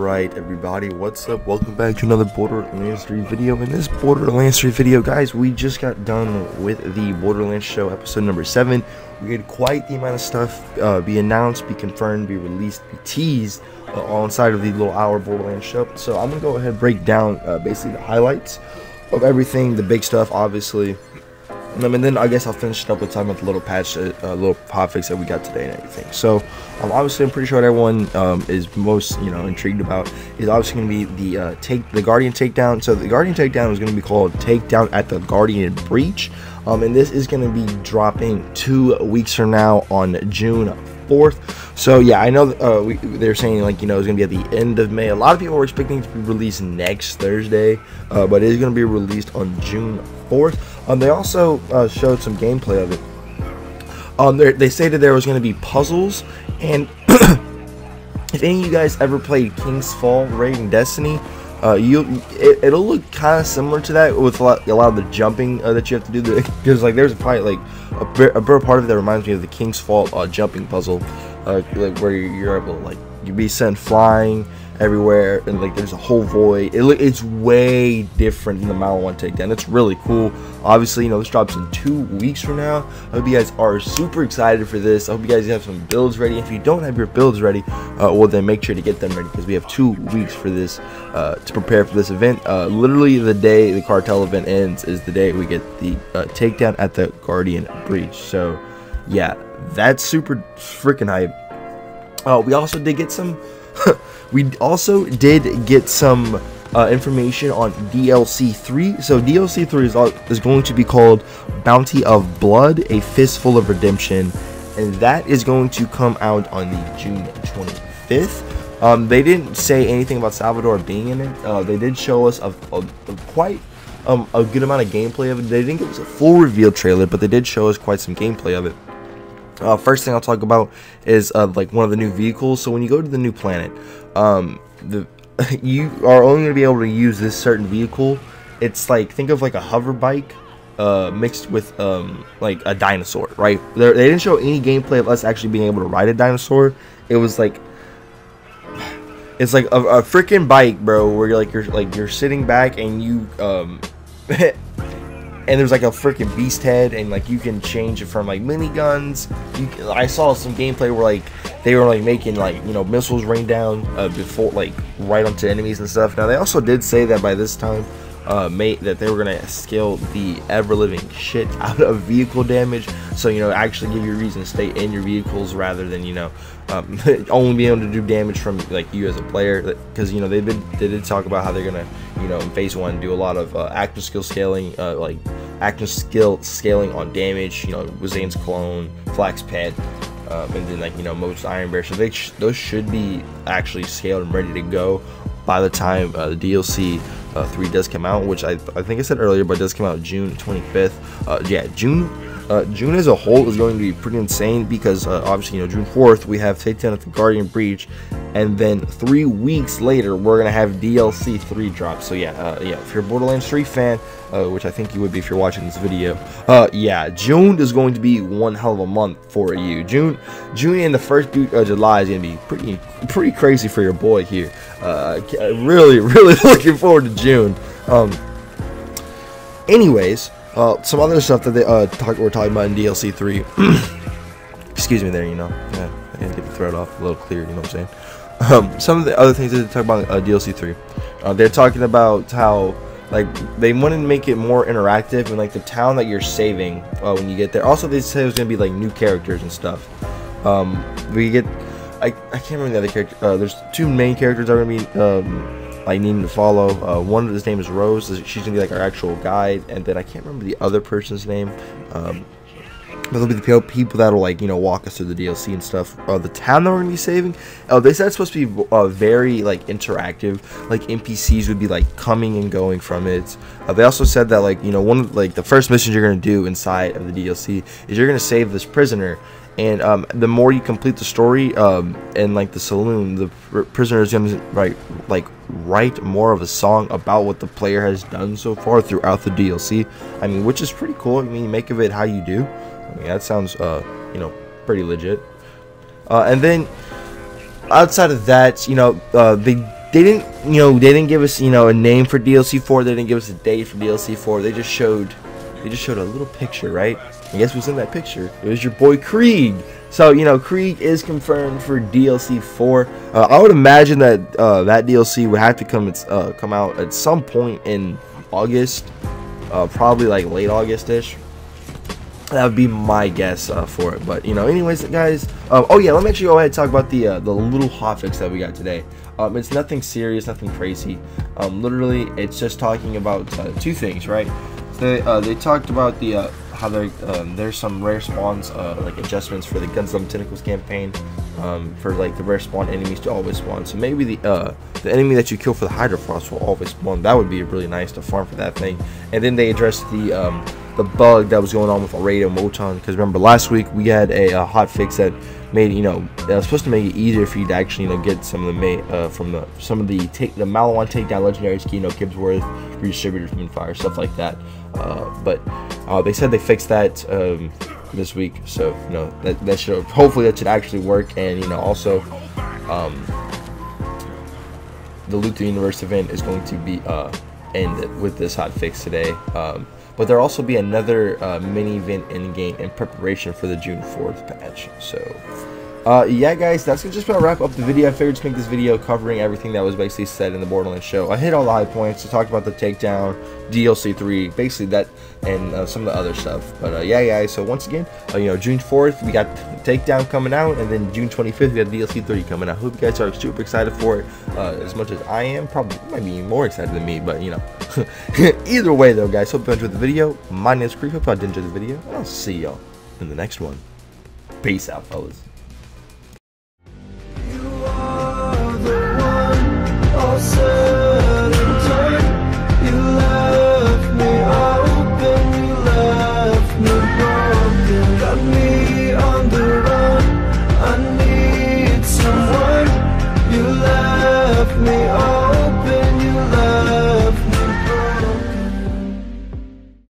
Alright everybody, what's up? Welcome back to another Borderlands 3 video. In this Borderlands 3 video, guys, we just got done with the Borderlands show, episode number 7. We had quite the amount of stuff be announced, be confirmed, be released, be teased all inside of the little hour Borderlands show. So I'm going to go ahead and break down basically the highlights of everything, the big stuff, obviously. And then I guess I'll finish it up with talking about the little patch, little hotfix that we got today and everything. So obviously I'm pretty sure what everyone is most intrigued about is obviously going to be the Guardian Takedown. So the Guardian Takedown is going to be called Takedown at the Guardian Breach, and this is going to be dropping 2 weeks from now on June 4th. So yeah, I know they're saying it's gonna be at the end of May. A lot of people were expecting it to be released next Thursday, but it is gonna be released on June 4th. They also showed some gameplay of it. They stated there was gonna be puzzles, and if any of you guys ever played King's Fall Raiding Destiny, it'll look kind of similar to that with a lot of the jumping that you have to do. Because there's probably a bit part of it that reminds me of the King's Fall jumping puzzle, where you're able to you be sent flying everywhere, and there's a whole void. It's way different than the Mile 1 Takedown. It's really cool. Obviously, this drops in 2 weeks from now. I hope you guys are super excited for this. I hope you guys have some builds ready. If you don't have your builds ready, well then make sure to get them ready, because we have 2 weeks for this to prepare for this event. Literally the day the cartel event ends is the day we get the takedown at the Guardian Breach. So yeah, that's super freaking hype. We also did get some information on DLC 3. So DLC 3 is going to be called Bounty of Blood, a Fistful of Redemption, and that is going to come out on the June 25th. They didn't say anything about Salvador being in it. They did show us quite a good amount of gameplay of it. They didn't give us a full reveal trailer, but they did show us quite some gameplay of it. First thing I'll talk about is one of the new vehicles. So when you go to the new planet, you are only going to be able to use this certain vehicle. It's think of a hover bike mixed with a dinosaur, right? They didn't show any gameplay of us actually being able to ride a dinosaur. It was it's like a freaking bike, bro, where you're sitting back and you and there's a freaking beast head, and you can change it from miniguns. I saw some gameplay where they were making missiles rain down before right onto enemies and stuff. Now they also did say that by this time that they were gonna scale the ever-living shit out of vehicle damage, so actually give you a reason to stay in your vehicles rather than only be able to do damage from you as a player, because they did talk about how they're gonna in phase 1 do a lot of active skill scaling, active skill scaling on damage, with Zane's clone, Flax Pet, and then most Iron Bear. So those should be actually scaled and ready to go by the time the DLC 3 does come out, which I think I said earlier, but it does come out June 25th. Yeah, June as a whole is going to be pretty insane, because obviously June 4th we have Takedown at the Guardian Breach, and then 3 weeks later we're gonna have DLC 3 drop. So yeah, if you're a Borderlands 3 fan, which I think you would be if you're watching this video, yeah, June is going to be one hell of a month for you. June and the first week of July is gonna be pretty crazy for your boy here. Really looking forward to June. Anyways, some other stuff that we're talking about in DLC 3. Excuse me there, yeah, I gotta get the thread off a little clear, you know what I'm saying? Some of the other things that they talk about DLC 3, they're talking about how they wanted to make it more interactive, and the town that you're saving when you get there. Also, they said it was gonna be new characters and stuff. We get I can't remember the other character. There's 2 main characters that are gonna be needing to follow. One of his name is Rose. She's gonna be our actual guide, and then I can't remember the other person's name. But they'll be the people that'll walk us through the DLC and stuff. The town that we're gonna be saving, they said it's supposed to be very interactive. NPCs would be coming and going from it. They also said that one of the first missions you're gonna do inside of the DLC is you're gonna save this prisoner. And the more you complete the story in the saloon, the prisoner is gonna write more of a song about what the player has done so far throughout the DLC. I mean, which is pretty cool. I mean, make of it how you do. I mean, that sounds pretty legit. And then outside of that, they they didn't give us, a name for DLC 4. They didn't give us a date for DLC 4. They just showed a little picture, right? And guess who's in that picture? It was your boy Kree. So, Kree is confirmed for DLC 4. I would imagine that that DLC would have to come out at some point in August, probably like late August-ish. That would be my guess for it. But anyways, guys. Oh yeah, let me actually go ahead and talk about the little hotfix that we got today. It's nothing serious, nothing crazy. Literally, it's just talking about two things, right? They talked about the how there's some rare spawns, like adjustments for the Guns of Tentacles campaign, for like the rare spawn enemies to always spawn. So maybe the enemy that you kill for the Hydra Frost will always spawn. That would be really nice to farm for that thing. And then they addressed the bug that was going on with Radio Moton, because remember last week we had a hotfix that made that was supposed to make it easier for you to actually get some of the some of the Malawan Takedown legendaries, Gibbsworth, redistributors, Moonfire, stuff like that. But they said they fixed that this week, so that should, hopefully that should actually work. And also the Loot the Universe event is going to be ended with this hotfix today. But there'll also be another mini event in game in preparation for the June 4th patch. So yeah, guys, that's just about wrap up the video. I figured to make this video covering everything that was basically said in the Borderlands show. I hit all the high points. I talked about the Takedown, DLC 3, basically that, and some of the other stuff. But yeah, guys, so once again, June 4th we got Takedown coming out, and then June 25th we got DLC 3 coming out. Hope you guys are super excited for it, as much as I am. Probably might be more excited than me, but either way though, guys, hope you enjoyed the video. My name is Kree. Hope you did enjoy the video, and I'll see y'all in the next one. Peace out, fellas.